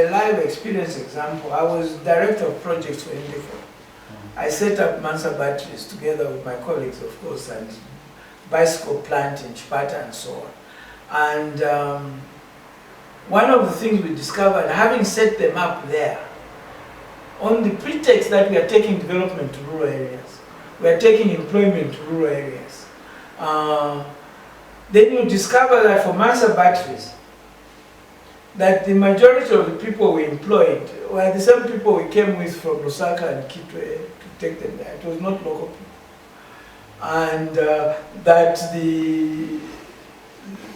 a live experience example. I was director of projects for Indico. I set up Mansa batteries together with my colleagues, of course, and bicycle plant in Chipata and so on. And one of the things we discovered, having set them up there, on the pretext that we are taking development to rural areas, we are taking employment to rural areas, then you discover that for Mansa batteries, that the majority of the people we employed were the same people we came with from Lusaka and Kitwe to take them there. It was not local people. And that the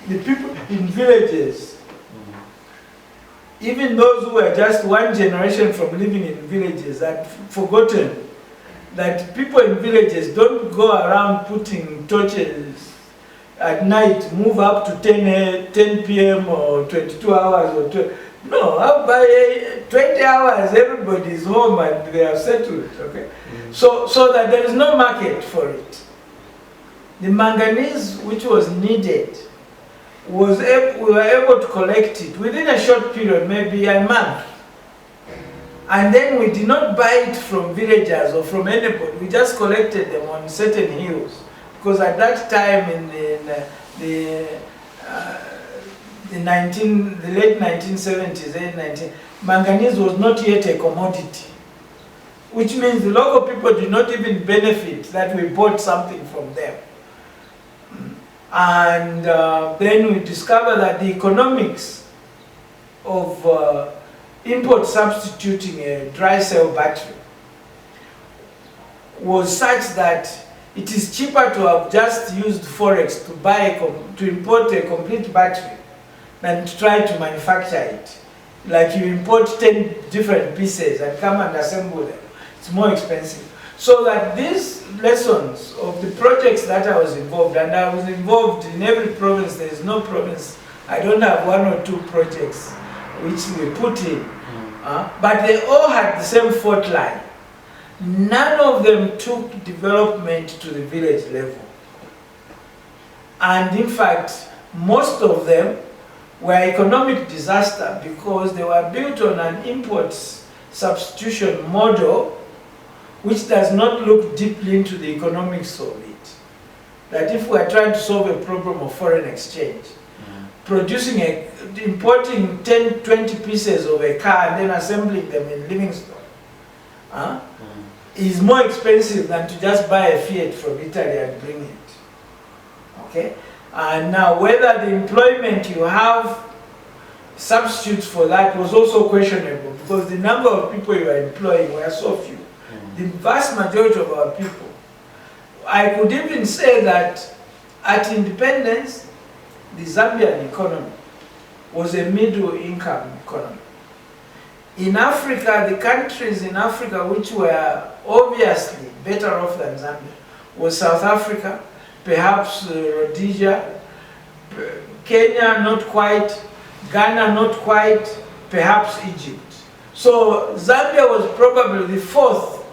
people in villages, even those who were just one generation from living in villages, had forgotten that people in villages don't go around putting torches at night, move up to 10 p.m. or 22 hours or 12. No, by 20 hours everybody is home and they are settled, okay? So that there is no market for it. The manganese which was needed, we were able to collect it within a short period, maybe a month. And then we did not buy it from villagers or from anybody, we just collected them on certain hills. Because at that time in the late 1970s, manganese was not yet a commodity. Which means the local people did not even benefit that we bought something from them. And then we discovered that the economics of import substituting a dry cell battery was such that it is cheaper to have just used Forex to import a complete battery than to try to manufacture it. Like you import 10 different pieces and come and assemble them. It's more expensive. So that these lessons of the projects that I was involved, and I was involved in every province, there is no province, I don't have one or two projects which we put in. But they all had the same fault line. None of them took development to the village level. And in fact, most of them were economic disaster because they were built on an import substitution model which does not look deeply into the economics of it. That if we are trying to solve a problem of foreign exchange, importing 10, 20 pieces of a car and then assembling them in Livingstone, is more expensive than to just buy a Fiat from Italy and bring it. Okay? And now whether the employment you have substitutes for that was also questionable because the number of people you are employing were so few. The vast majority of our people. I could even say that at independence, the Zambian economy was a middle income economy. In Africa, the countries in Africa which were obviously better off than Zambia was South Africa, perhaps Rhodesia, Kenya not quite, Ghana not quite, perhaps Egypt. So Zambia was probably the fourth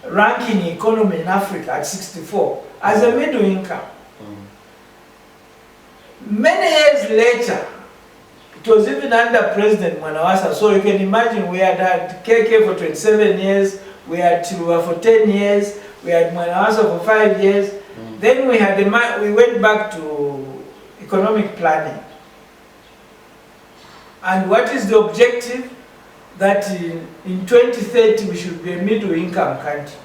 ranking economy in Africa at 64 as a middle income. Many years later, it was even under President Mwanawasa, so you can imagine we had KK for 27 years, we had Chiluba for 10 years, we had Mwanawasa for 5 years. Then we went back to economic planning. And what is the objective? That in 2030 we should be a middle income country.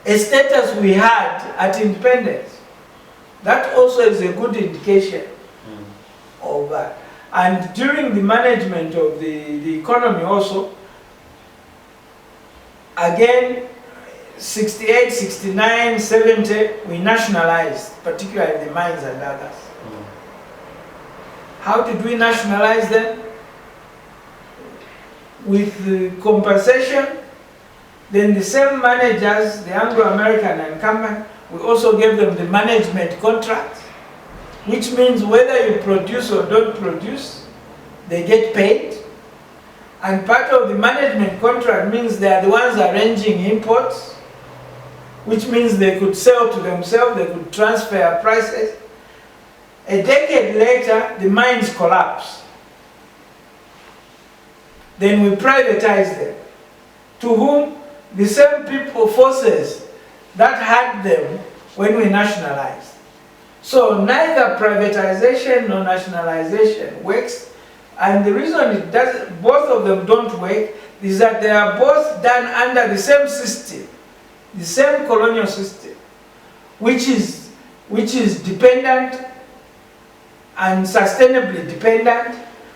A status we had at independence. That also is a good indication of that. And during the management of the economy also, again, 68, 69, 70, we nationalized, particularly the mines and others. How did we nationalize them? With the compensation, then the same managers, the Anglo-American incumbent, we also gave them the management contract, which means whether you produce or don't produce, they get paid. And part of the management contract means they are the ones arranging imports, which means they could sell to themselves, they could transfer prices. A decade later, the mines collapse. then we privatize them. To whom? The same people, forces that had them when we nationalized. So neither privatization nor nationalization works, and the reason it does, both of them don't work is that they are both done under the same system, the same colonial system, which is dependent and sustainably dependent,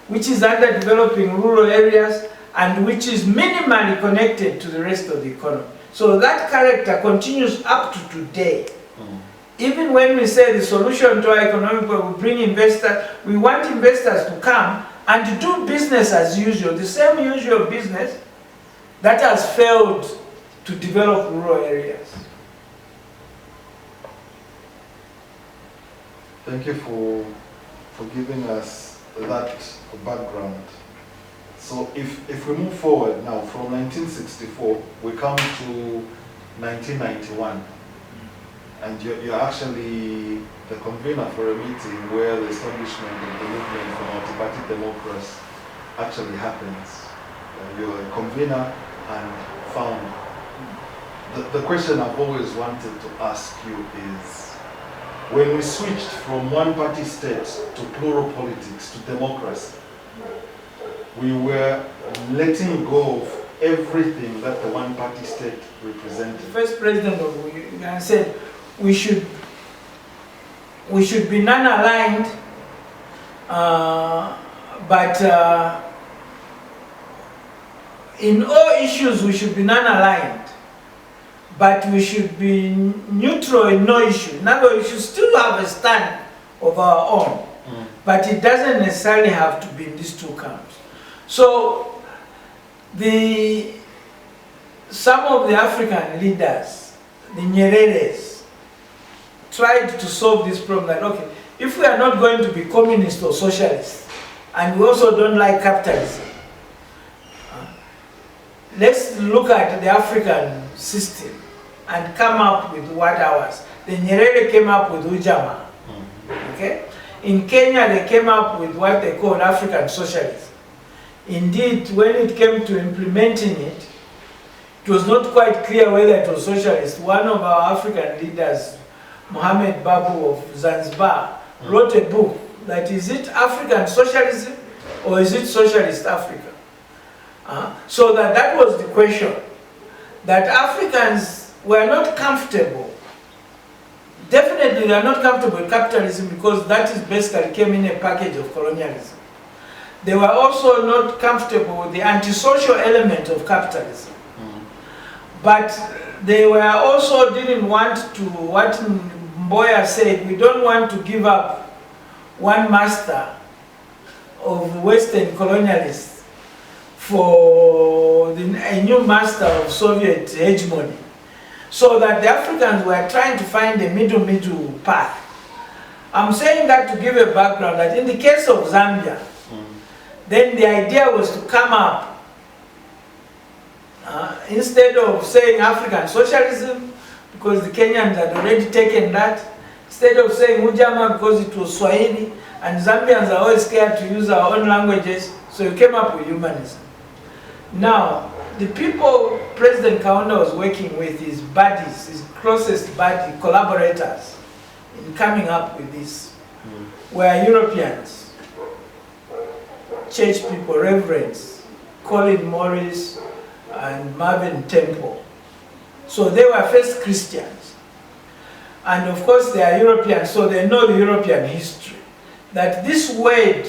which is under developing rural areas, and which is minimally connected to the rest of the economy. So that character continues up to today. Even when we say the solution to our economic problem, we bring investors, we want investors to come and to do business as usual, the same usual business that has failed to develop rural areas. Thank you for giving us that background. So if we move forward now from 1964, we come to 1991. And you're actually the convener for a meeting where the establishment of the movement for multi-party democracy actually happens. You're a convener and founder. The question I've always wanted to ask you is, when we switched from one-party state to plural politics to democracy, we were letting go of everything that the one-party state represented. The first president of Uganda said, we should be non-aligned, but in all issues we should be non-aligned, but we should be neutral in no issue. In other words, we should still have a stand of our own, but it doesn't necessarily have to be in these two camps. So some of the African leaders, the Nyereres, tried to solve this problem that, okay, if we are not going to be communist or socialist, and we also don't like capitalism, let's look at the African system and come up with what ours. The Nyerere came up with Ujamaa. Okay? In Kenya, they came up with what they called African socialism. Indeed, when it came to implementing it, it was not quite clear whether it was socialist. One of our African leaders, Mohamed Babu of Zanzibar, wrote a book that, is it African socialism or is it socialist Africa? So that was the question. That Africans were not comfortable. Definitely they are not comfortable with capitalism because that is basically came in a package of colonialism. They were also not comfortable with the antisocial element of capitalism. But they were also didn't want to, what Mboya said, we don't want to give up one master of Western colonialists for a new master of Soviet hegemony. So that the Africans were trying to find a middle path. I'm saying that to give a background that in the case of Zambia, then the idea was to come up, instead of saying African socialism, because the Kenyans had already taken that, instead of saying Ujamaa because it was Swahili, and Zambians are always scared to use our own languages, so we came up with humanism. Now, the people President Kaunda was working with, his buddies, his closest buddy, collaborators, in coming up with this, were Europeans, church people, reverends, Colin Morris and Marvin Temple. So they were first Christians. And of course they are Europeans, so they know the European history. That this word,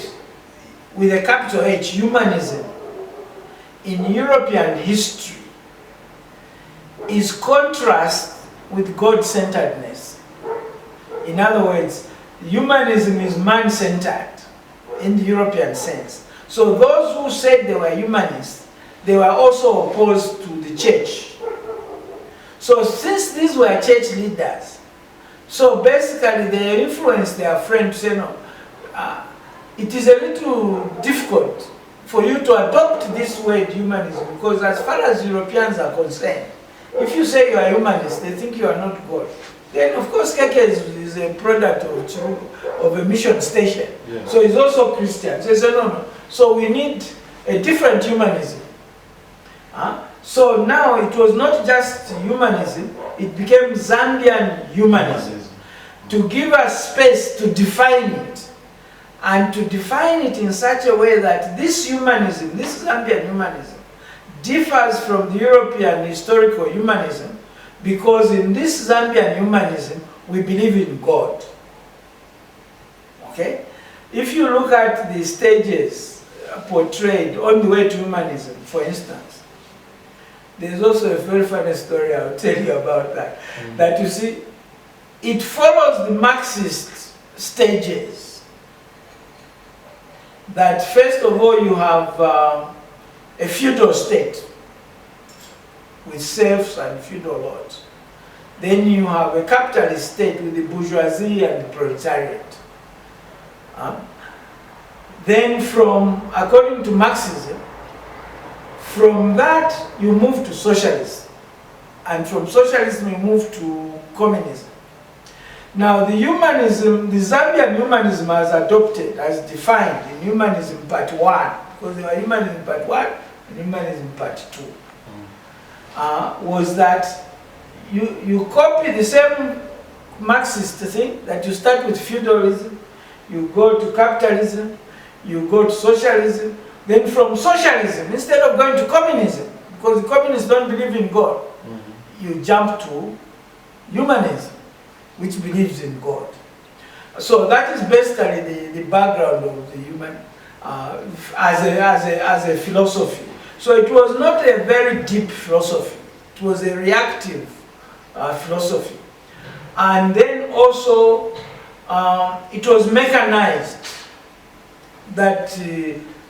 with a capital H, humanism, in European history, is contrast with God-centeredness. In other words, humanism is man-centered in the European sense. So those who said they were humanists, they were also opposed to the church. So since these were church leaders, so basically they influenced their friend to say, no, it is a little difficult for you to adopt this word humanism, because as far as Europeans are concerned, if you say you are humanist, they think you are not God. Then of course Keke is a product of a mission station. Yeah. So he's also Christian. So he said, no. So we need a different humanism. So now it was not just humanism, it became Zambian humanism. To give us space to define it, and to define it in such a way that this humanism, this Zambian humanism, differs from the European historical humanism, because in this Zambian humanism, we believe in God. Okay? If you look at the stages portrayed on the way to humanism, for instance, there's also a very funny story I'll tell you about that. That you see, it follows the Marxist stages. That first of all you have a feudal state with serfs and feudal lords. Then you have a capitalist state with the bourgeoisie and the proletariat. Then according to Marxism, from that you move to socialism. And from socialism you move to communism. Now the humanism, the Zambian humanism as adopted, as defined in Humanism Part 1, because there were Humanism Part 1 and Humanism Part 2, was that you copy the same Marxist thing, that you start with feudalism, you go to capitalism, you go to socialism, then from socialism, instead of going to communism, because the communists don't believe in God, you jump to humanism, which believes in God. So that is basically the background of the human as a philosophy. So it was not a very deep philosophy. It was a reactive philosophy. And then also it was mechanized, that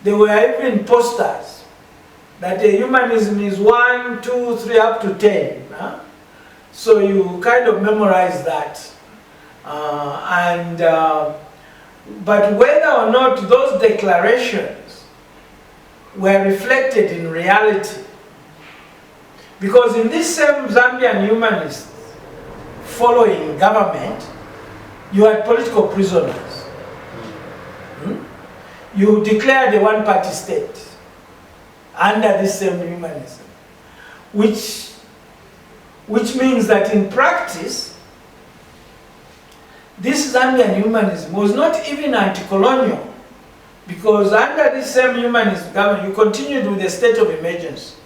there were even posters that humanism is 1, 2, 3 up to 10. So you kind of memorize that. But whether or not those declarations were reflected in reality, because in this same Zambian humanists following government, you had political prisoners. You declared a one-party state under this same humanism, which means that in practice, this Zambian humanism was not even anti-colonial, because under this same humanist government, you continued with the state of emergency.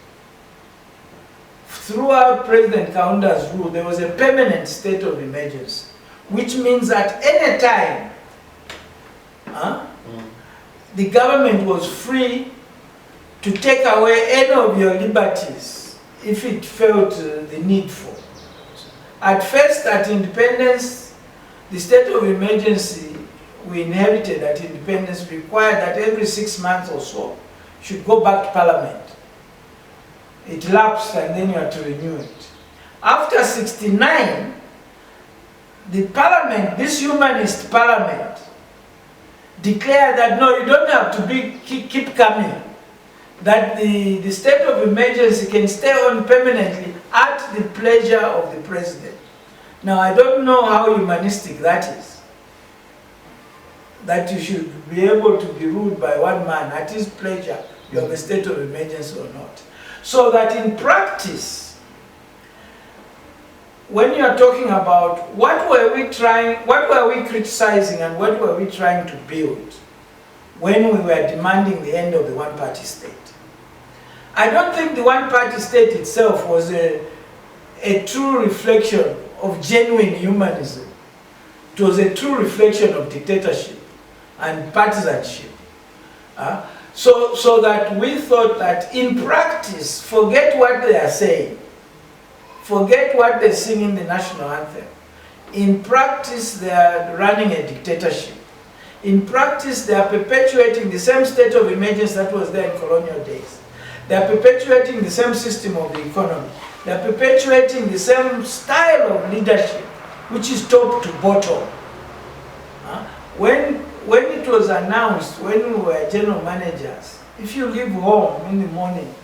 Throughout President Kaunda's rule, there was a permanent state of emergency, which means at any time, the government was free to take away any of your liberties if it felt the need for. At first, at independence, the state of emergency we inherited at independence required that every 6 months or so, should go back to Parliament. It lapsed and then you had to renew it. After 69, the Parliament, this humanist Parliament, declared that no, you don't have to keep coming. That the state of emergency can stay on permanently at the pleasure of the president. Now, I don't know how humanistic that is. That you should be able to be ruled by one man at his pleasure, you have a state of emergency or not. So that in practice, when you are talking about what were we criticizing and what were we trying to build when we were demanding the end of the one-party state? I don't think the one-party state itself was a true reflection of genuine humanism. It was a true reflection of dictatorship and partisanship. So that we thought that in practice, forget what they are saying. Forget what they sing in the national anthem. In practice, they are running a dictatorship. In practice, they are perpetuating the same state of emergency that was there in colonial days. They are perpetuating the same system of the economy. They are perpetuating the same style of leadership, which is top to bottom. When it was announced, when we were general managers, if you leave home in the morning,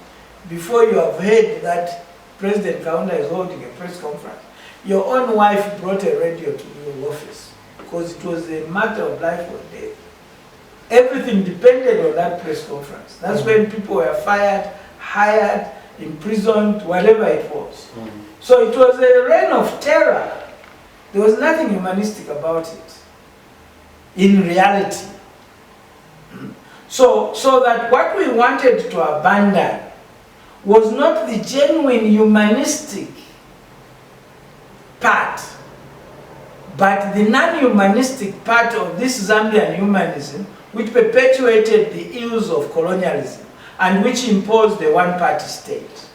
before you have heard that President Kaunda is holding a press conference, your own wife brought a radio to your office, because it was a matter of life or death. Everything depended on that press conference. That's when people were fired, hired, imprisoned, whatever it was. So it was a reign of terror. There was nothing humanistic about it, in reality. So that what we wanted to abandon was not the genuine humanistic part, but the non-humanistic part of this Zambian humanism, which perpetuated the ills of colonialism and which imposed the one-party state.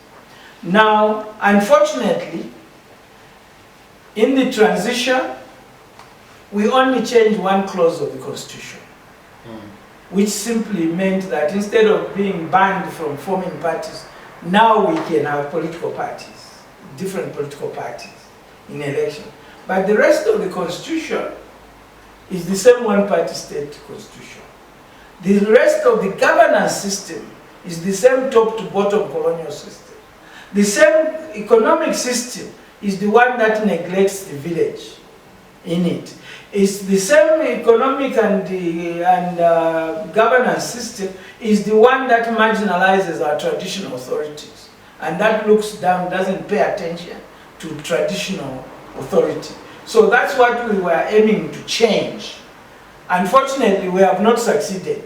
Now, unfortunately, in the transition, we only changed one clause of the Constitution, which simply meant that instead of being banned from forming parties, now we can have political parties, different political parties in election. But the rest of the Constitution is the same one-party state Constitution. The rest of the governance system is the same top-to-bottom colonial system. The same economic system is the one that neglects the village in it. It's the same economic and governance system is the one that marginalizes our traditional authorities. And that looks down, doesn't pay attention to traditional authority. So that's what we were aiming to change. Unfortunately, we have not succeeded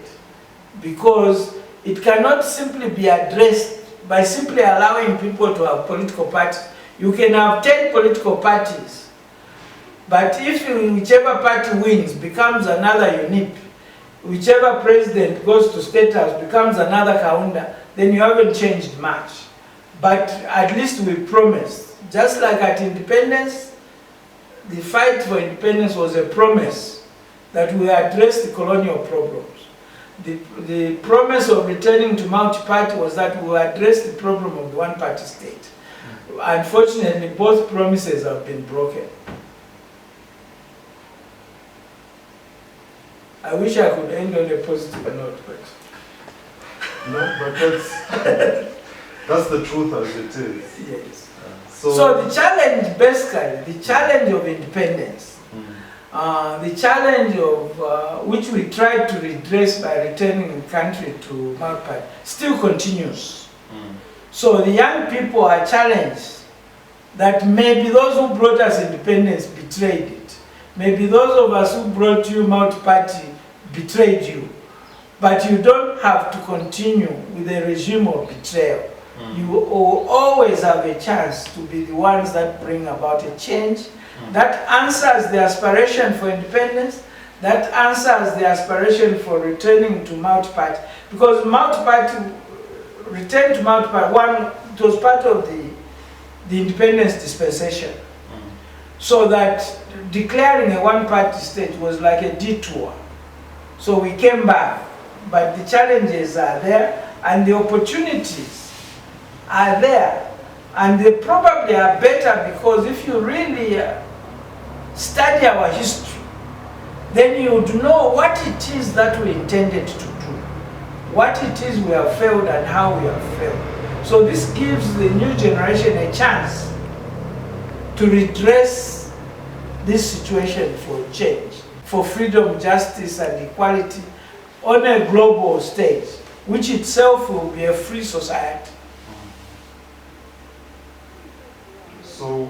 because it cannot simply be addressed by simply allowing people to have political parties. You can have 10 political parties, but if whichever party wins becomes another UNIP, whichever president goes to State House becomes another Kaunda, then you haven't changed much. But at least we promised. Just like at independence, the fight for independence was a promise that we address the colonial problems. The promise of returning to multi-party was that we will address the problem of the one-party state. Unfortunately, both promises have been broken. I wish I could end on a positive note, but... No, but that's the truth as it is. Yes. So the challenge, basically, the challenge of independence, the challenge of which we tried to redress by returning the country to multi-party, still continues. So the young people are challenged that maybe those who brought us independence betrayed it. Maybe those of us who brought you multi-party betrayed you. But you don't have to continue with a regime of betrayal. You will always have a chance to be the ones that bring about a change that answers the aspiration for independence, that answers the aspiration for returning to multi-party. Because multi-party, return to multi-party, one, it was part of the independence dispensation. So that declaring a one-party state was like a detour. So we came back, but the challenges are there and the opportunities are there, and they probably are better because if you really study our history, then you would know what it is that we intended to do, what it is we have failed and how we have failed. So this gives the new generation a chance to redress this situation for change, for freedom, justice and equality on a global stage, which itself will be a free society. So,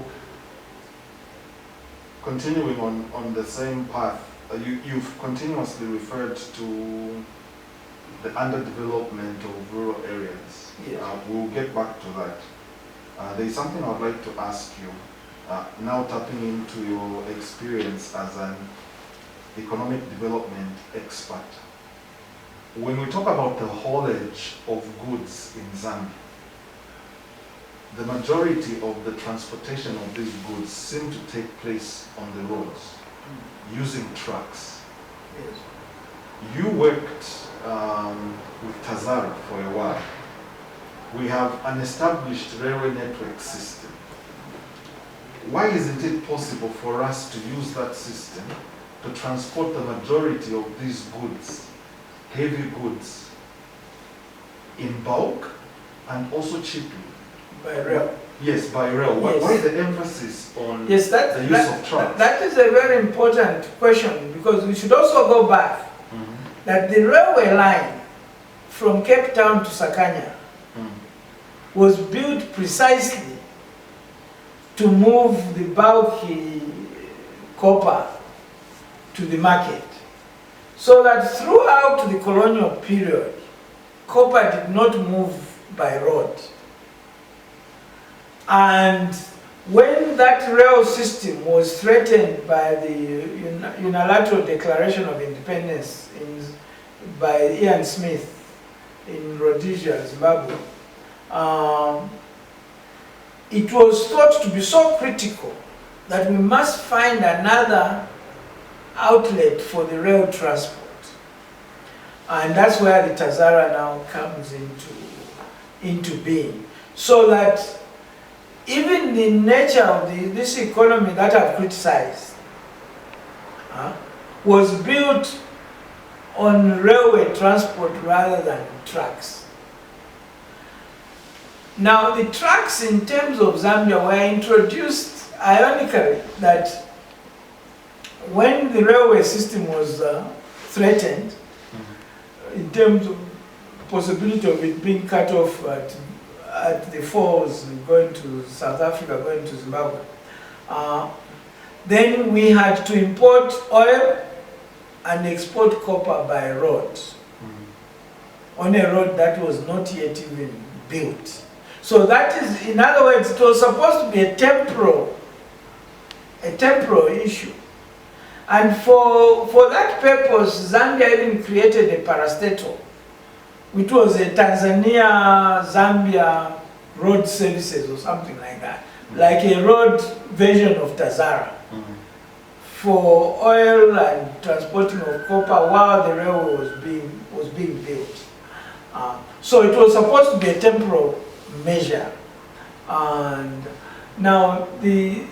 continuing on the same path, you've continuously referred to the underdevelopment of rural areas. Yes. We'll get back to that. There's something I'd like to ask you, now tapping into your experience as an economic development expert. When we talk about the haulage of goods in Zambia, the majority of the transportation of these goods seem to take place on the roads, using trucks. Yes. You worked with Tazara for a while. We have an established railway network system. Why isn't it possible for us to use that system to transport the majority of these goods, heavy goods, in bulk and also cheaply? By rail. Yes, by rail. Yes. Why the emphasis on Yes, the use of trucks? That is a very important question because we should also go back that the railway line from Cape Town to Sakanya was built precisely to move the bulky copper to the market. So that throughout the colonial period, copper did not move by road. And when that rail system was threatened by the unilateral declaration of independence by Ian Smith in Rhodesia, Zimbabwe, it was thought to be so critical that we must find another outlet for the rail transport. And that's where the Tazara now comes into being. So that even the nature of this economy that I've criticized was built on railway transport rather than trucks. Now the trucks in terms of Zambia were introduced ironically that when the railway system was threatened, in terms of possibility of it being cut off at the falls, going to South Africa, going to Zimbabwe, then we had to import oil and export copper by road, on a road that was not yet even built. So that is, in other words, it was supposed to be a temporal issue. And for that purpose, Zambia even created a parastatal, which was a Tanzania-Zambia road services or something like that, like a road version of Tazara, for oil and transporting of copper while the railway was being built. So it was supposed to be a temporal measure, and now it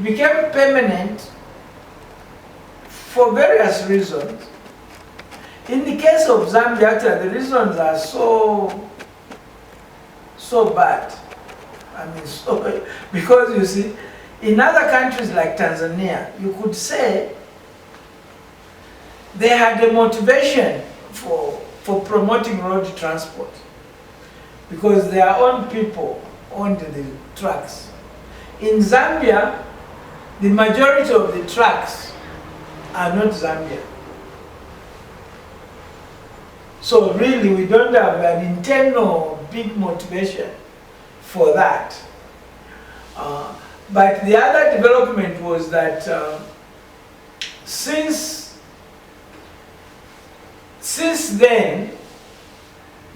became permanent for various reasons. In the case of Zambia, actually, the reasons are so bad. I mean, because you see, in other countries like Tanzania, you could say they had a motivation for promoting road transport because their own people owned the trucks. In Zambia, the majority of the trucks are not Zambia. So really we don't have an internal big motivation for that. But the other development was that since then,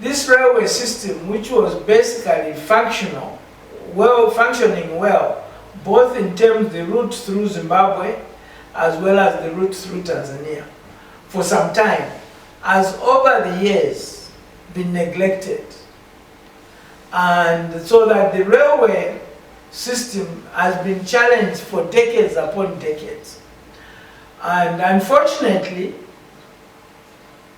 this railway system, which was basically functioning well, both in terms of the route through Zimbabwe as well as the route through Tanzania, for some time, has over the years been neglected. And so that the railway system has been challenged for decades upon decades. And unfortunately,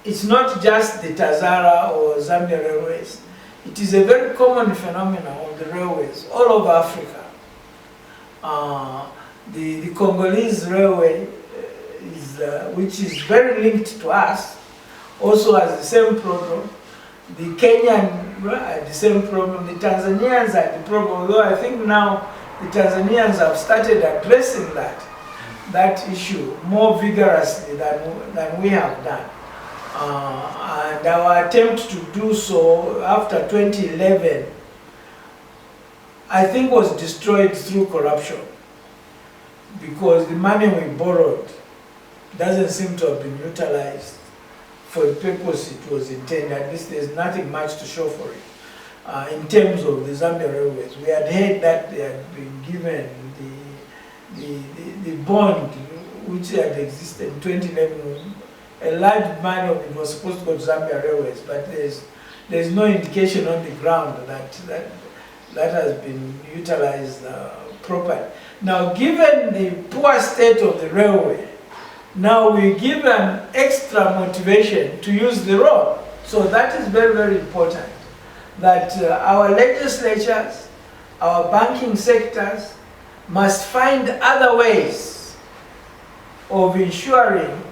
it's not just the Tazara or Zambia railways. It is a very common phenomenon of the railways all over Africa. The Congolese railway, which is very linked to us, also has the same problem. The Kenyan had the same problem. The Tanzanians had the problem, although I think now the Tanzanians have started addressing that issue more vigorously than we have done. And our attempt to do so after 2011, I think, was destroyed through corruption, because the money we borrowed doesn't seem to have been utilized for the purpose it was intended. At least there's nothing much to show for it. In terms of the Zambia railways, we had heard that they had been given the bond which had existed in 2011. A large money of it was supposed to go to Zambia railways, but there's no indication on the ground that has been utilized properly. Now, given the poor state of the railway, now we give an extra motivation to use the road. So that is very, very important, that our legislatures, our banking sectors must find other ways of ensuring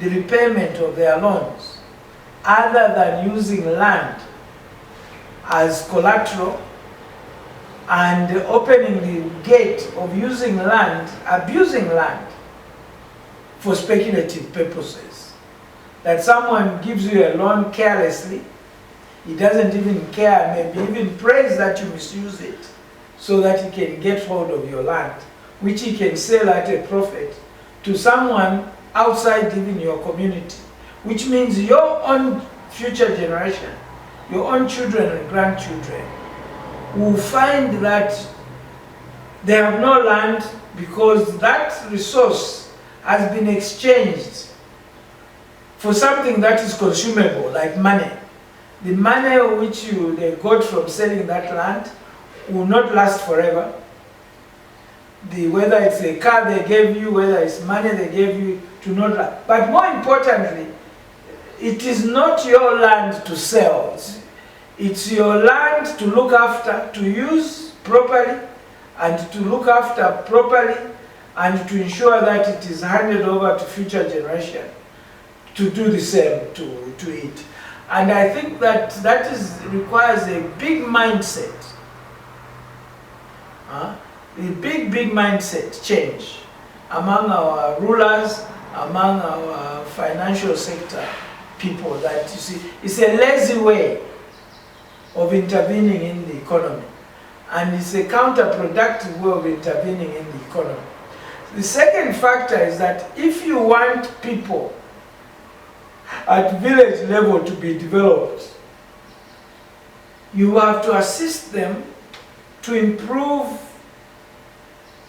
the repayment of their loans other than using land as collateral and opening the gate of using land, abusing land for speculative purposes. That someone gives you a loan carelessly, he doesn't even care, maybe even prays that you misuse it so that he can get hold of your land, which he can sell at a profit to someone outside even your community, which means your own future generation, your own children and grandchildren will find that they have no land because that resource has been exchanged for something that is consumable, like money. The money which they got from selling that land will not last forever. Whether it's a car they gave you, whether it's money they gave you, to not last. But more importantly, it is not your land to sell. It's your land to look after, to use properly, and to look after properly, and to ensure that it is handed over to future generation to do the same to it. And I think that requires a big mindset, a big mindset change among our rulers, among our financial sector people, that you see, it's a lazy way of intervening in the economy. And it's a counterproductive way of intervening in the economy. The second factor is that if you want people at village level to be developed, you have to assist them to improve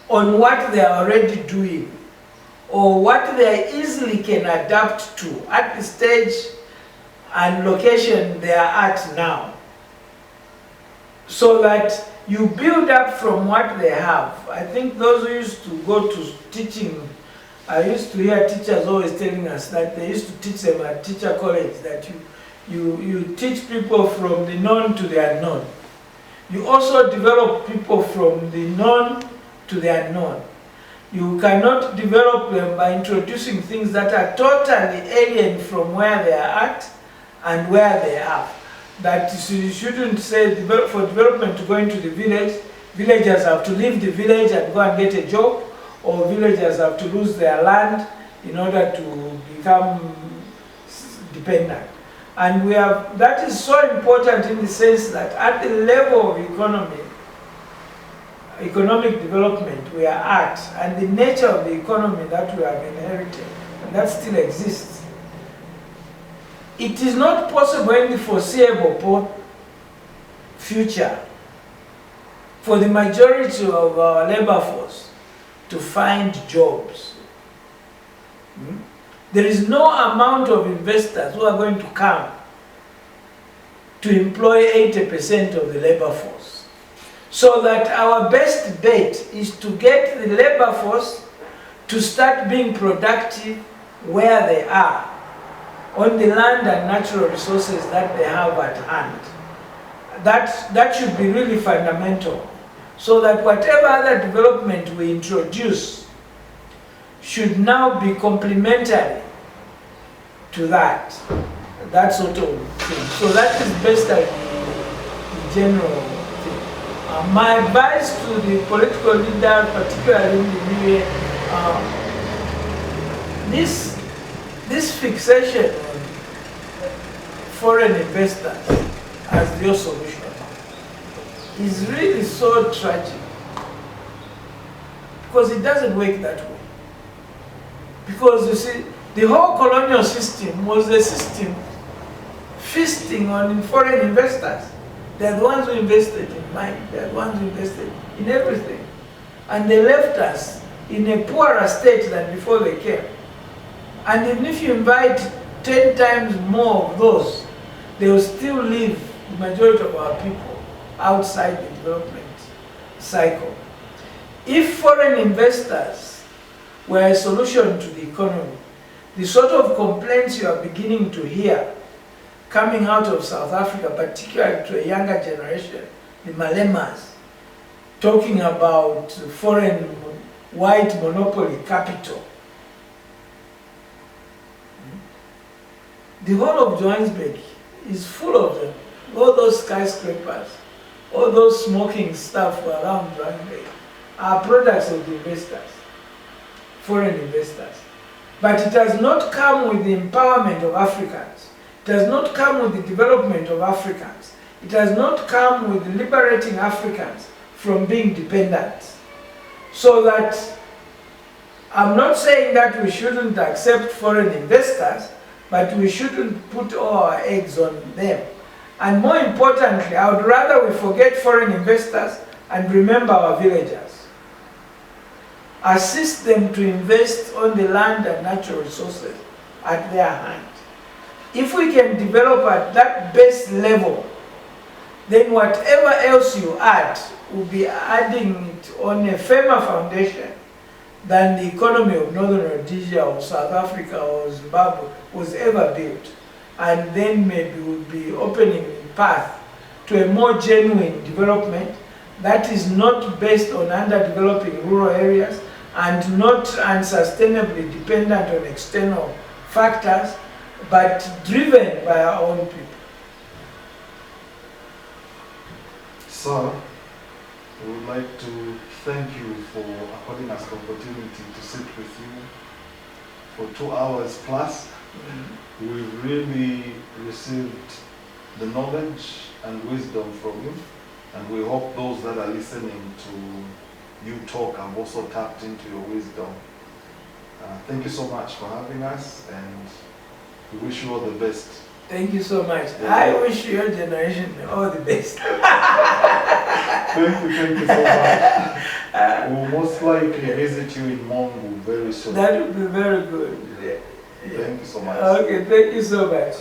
on what they are already doing or what they easily can adapt to at the stage and location they are at now, so that you build up from what they have. I think those who used to go to teaching, I used to hear teachers always telling us that they used to teach them at teacher college that you teach people from the known to the unknown. You also develop people from the known to the unknown. You cannot develop them by introducing things that are totally alien from where they are at and where they are. That you shouldn't say for development to go into the village, villagers have to leave the village and go and get a job, or villagers have to lose their land in order to become dependent. And that is so important in the sense that at the level of economic development we are at, and the nature of the economy that we have inherited, and that still exists, it is not possible in the foreseeable future for the majority of our labor force to find jobs. There is no amount of investors who are going to come to employ 80% of the labor force. So that our best bet is to get the labor force to start being productive where they are, on the land and natural resources that they have at hand. That should be really fundamental, so that whatever other development we introduce should now be complementary to that sort of thing. So that is basically the general thing. My advice to the political leader, particularly in the new year, this fixation on foreign investors as your solution is really so tragic, because it doesn't work that way. Because you see, the whole colonial system was a system feasting on foreign investors. They're the ones who invested in mine, they're the ones who invested in everything. And they left us in a poorer state than before they came. And even if you invite 10 times more of those, they will still leave the majority of our people outside the development cycle. If foreign investors were a solution to the economy, the sort of complaints you are beginning to hear coming out of South Africa, particularly to a younger generation, the Malemas, talking about foreign white monopoly capital, The whole of Johannesburg is full of them. All those skyscrapers, all those smoking stuff around Johannesburg are products of the investors, foreign investors. But it has not come with the empowerment of Africans. It has not come with the development of Africans. It has not come with liberating Africans from being dependent. So that, I'm not saying that we shouldn't accept foreign investors, but we shouldn't put all our eggs on them. And more importantly, I would rather we forget foreign investors and remember our villagers. Assist them to invest on the land and natural resources at their hand. If we can develop at that base level, then whatever else you add will be adding it on a firmer foundation than the economy of Northern Rhodesia or South Africa or Zimbabwe was ever built. And then maybe we'll be opening the path to a more genuine development that is not based on underdeveloping rural areas and not unsustainably dependent on external factors, but driven by our own people. Sir, we would like to thank you for according us the opportunity to sit with you for 2 hours plus. We've really received the knowledge and wisdom from you, and we hope those that are listening to you talk have also tapped into your wisdom. Thank you so much for having us, and we wish you all the best. Thank you so much. I wish your generation all the best. Thank you so much. We'll most likely visit you in Mongo very soon. That would be very good. Thank you so much. Okay, thank you so much.